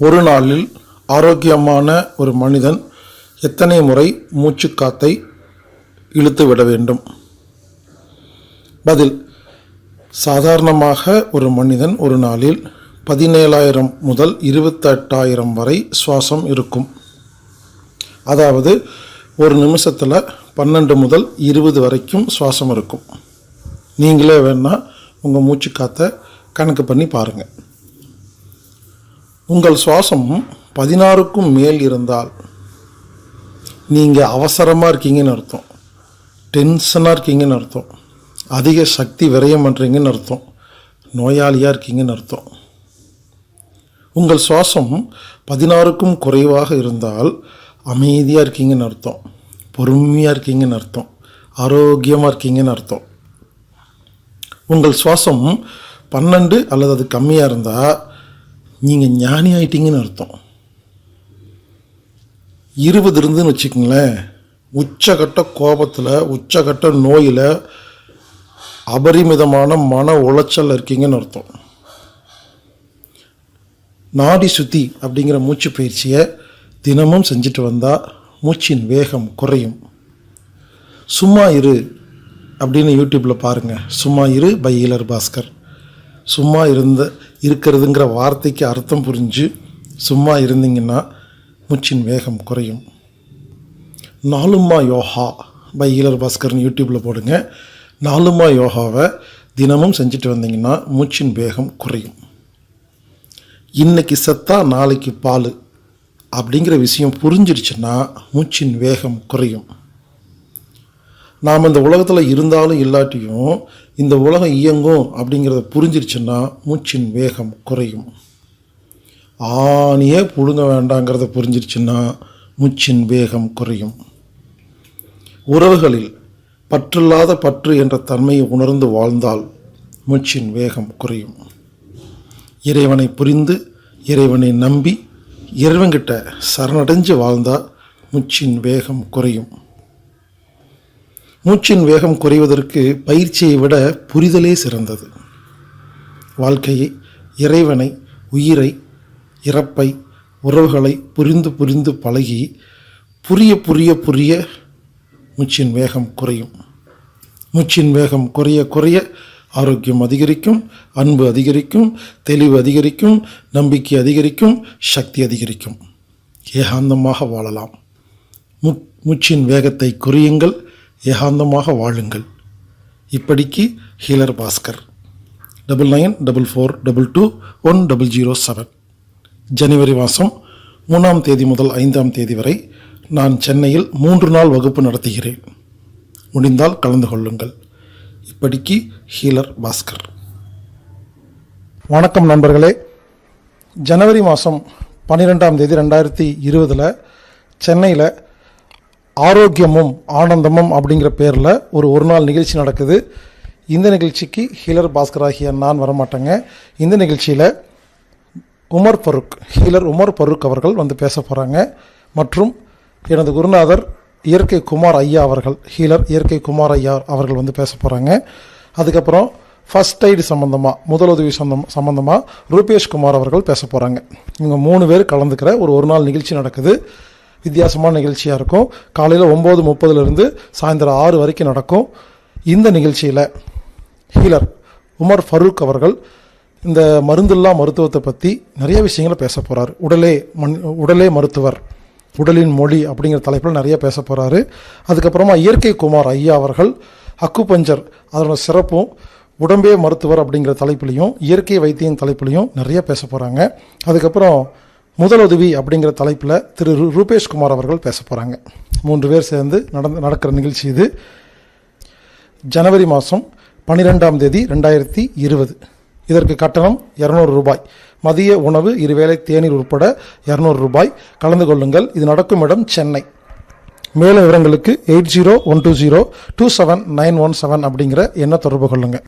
ஒரு நாளில் ஆரோக்கியமான ஒரு மனிதன் எத்தனை முறை மூச்சுக்காத்தை இழுத்து விட வேண்டும்? பதில்: சாதாரணமாக ஒரு மனிதன் ஒரு நாளில் 17,000 முதல் 28,000 வரை சுவாசம் இருக்கும். அதாவது ஒரு நிமிஷத்தில் 12 முதல் 20 வரைக்கும் சுவாசம் இருக்கும். நீங்களே வேணால் உங்கள் மூச்சுக்காத்தை கணக்கு பண்ணி பாருங்கள். உங்கள் சுவாசம் 16க்கும் மேல் இருந்தால் நீங்கள் அவசரமாக இருக்கீங்கன்னு அர்த்தம், டென்ஷனாக இருக்கீங்கன்னு அர்த்தம், அதிக சக்தி விரயம் பண்ணுறீங்கன்னு அர்த்தம், நோயாளியாக இருக்கீங்கன்னு அர்த்தம். உங்கள் சுவாசம் 16க்கும் குறைவாக இருந்தால் அமைதியாக இருக்கீங்கன்னு அர்த்தம், பொறுமையாக இருக்கீங்கன்னு அர்த்தம், ஆரோக்கியமாக இருக்கீங்கன்னு அர்த்தம். உங்கள் சுவாசம் 12 அல்லது அது கம்மியாக இருந்தால் நீங்கள் ஞானி ஆயிட்டீங்கன்னு அர்த்தம். 20 இருந்துன்னு வச்சுக்கோங்களேன், உச்சகட்ட கோபத்தில், உச்சகட்ட நோயில், அபரிமிதமான மன உளைச்சல் இருக்கீங்கன்னு அர்த்தம். நாடி சுத்தி அப்படிங்கிற மூச்சு பயிற்சியை தினமும் செஞ்சுட்டு வந்தால் மூச்சின் வேகம் குறையும். சும்மா இரு அப்படின்னு யூடியூப்பில் பாருங்கள். சும்மா இரு பை ஹீலர் பாஸ்கர். சும்மா இருக்கிறதுங்கிற வார்த்தைக்கு அர்த்தம் புரிஞ்சு சும்மா இருந்தீங்கன்னா மூச்சின் வேகம் குறையும். நாலுமா யோகா பை ஹீலர் பாஸ்கர்னு யூடியூப்பில் போடுங்க. நாலுமா யோகாவை தினமும் செஞ்சுட்டு வந்தீங்கன்னா மூச்சின் வேகம் குறையும். இன்னைக்கு செத்தா நாளைக்கு பால் அப்படிங்கிற விஷயம் புரிஞ்சிருச்சுன்னா மூச்சின் வேகம் குறையும். நாம் இந்த உலகத்தில் இருந்தாலும் இல்லாட்டியும் இந்த உலகம் இயங்கும் அப்படிங்கிறத புரிஞ்சிருச்சுன்னா மூச்சின் வேகம் குறையும். ஆணியே புழுங்க வேண்டாங்கிறத புரிஞ்சிருச்சுன்னா மூச்சின் வேகம் குறையும். உறவுகளில் பற்றில்லாத பற்று என்ற தன்மையை உணர்ந்து வாழ்ந்தால் மூச்சின் வேகம் குறையும். இறைவனை புரிந்து, இறைவனை நம்பி, இறைவன்கிட்ட சரணடைஞ்சு வாழ்ந்தால் மூச்சின் வேகம் குறையும். மூச்சின் வேகம் குறைவதற்கு பயிற்சியை விட புரிதலே சிறந்தது. வாழ்க்கையை, இறைவனை, உயிரை, இறப்பை, உறவுகளை புரிந்து புரிந்து பழகி புரிய புரிய புரிய மூச்சின் வேகம் குறையும். மூச்சின் வேகம் குறைய குறைய ஆரோக்கியம் அதிகரிக்கும், அன்பு அதிகரிக்கும், தெளிவு அதிகரிக்கும், நம்பிக்கை அதிகரிக்கும், சக்தி அதிகரிக்கும். ஏகாந்தமாக வாழலாம். மூச்சின் வேகத்தை குறையுங்கள், ஏகாந்தமாக வாழுங்கள். இப்படிக்கு ஹீலர் பாஸ்கர். 9944221007. ஜனவரி மாதம் 3ஆம் தேதி முதல் 5ஆம் தேதி வரை நான் சென்னையில் 3 நாள் வகுப்பு நடத்துகிறேன். முடிந்தால் கலந்து கொள்ளுங்கள். இப்படிக்கு ஹீலர் பாஸ்கர். வணக்கம் நண்பர்களே. ஜனவரி மாதம் 12ஆம் தேதி 2020 சென்னையில் ஆரோக்கியமும் ஆனந்தமும் அப்படிங்கிற பேரில் ஒரு நாள் நிகழ்ச்சி நடக்குது. இந்த நிகழ்ச்சிக்கு ஹீலர் பாஸ்கர் ஆகிய நான் வரமாட்டேங்க. இந்த நிகழ்ச்சியில் ஹீலர் உமர் ஃபரூக் அவர்கள் வந்து பேச போகிறாங்க. மற்றும் எனது குருநாதர் இயற்கை குமார் ஐயா அவர்கள், ஹீலர் இயற்கை குமார் ஐயா அவர்கள் வந்து பேச போகிறாங்க. அதுக்கப்புறம் ஃபர்ஸ்ட் எய்டு சம்மந்தமாக, முதலுதவி சம்மந்தமாக ரூபேஷ் குமார் அவர்கள் பேச போகிறாங்க. இவங்க 3 பேர் கலந்துக்கிற ஒரு நாள் நிகழ்ச்சி நடக்குது. வித்தியாசமான நிகழ்ச்சியாக இருக்கும். காலையில் 9:30 சாயந்தரம் 6 வரைக்கும் நடக்கும். இந்த நிகழ்ச்சியில் ஹீலர் உமர் ஃபரூக் அவர்கள் இந்த மருந்தில்லா மருத்துவத்தை பற்றி நிறைய விஷயங்களை பேச போகிறார். உடலே மருத்துவர், உடலின் மொழி அப்படிங்கிற தலைப்பில் நிறைய பேச போகிறாரு. அதுக்கப்புறமா இயற்கை குமார் ஐயா அவர்கள் அக்குபஞ்சர், அதோட சிறப்பும், உடம்பே மருத்துவர் அப்படிங்கிற தலைப்புலையும், இயற்கை வைத்தியம் தலைப்புலையும் நிறைய பேச போகிறாங்க. அதுக்கப்புறம் முதலுதவி அப்படிங்கிற தலைப்பில் திரு ரூபேஷ் குமார் அவர்கள் பேச போகிறாங்க. 3 பேர் சேர்ந்து நடக்கிற நிகழ்ச்சி இது. ஜனவரி மாதம் 12ஆம் தேதி 2020. இதற்கு கட்டணம் 200 ரூபாய். மதிய உணவு, 2 வேளை தேநீர் உட்பட 200 ரூபாய். கலந்து கொள்ளுங்கள். இது நடக்கும் இடம் சென்னை. மேலும் விவரங்களுக்கு 8012027917 அப்படிங்கிற எண்ணை தொடர்பு கொள்ளுங்கள்.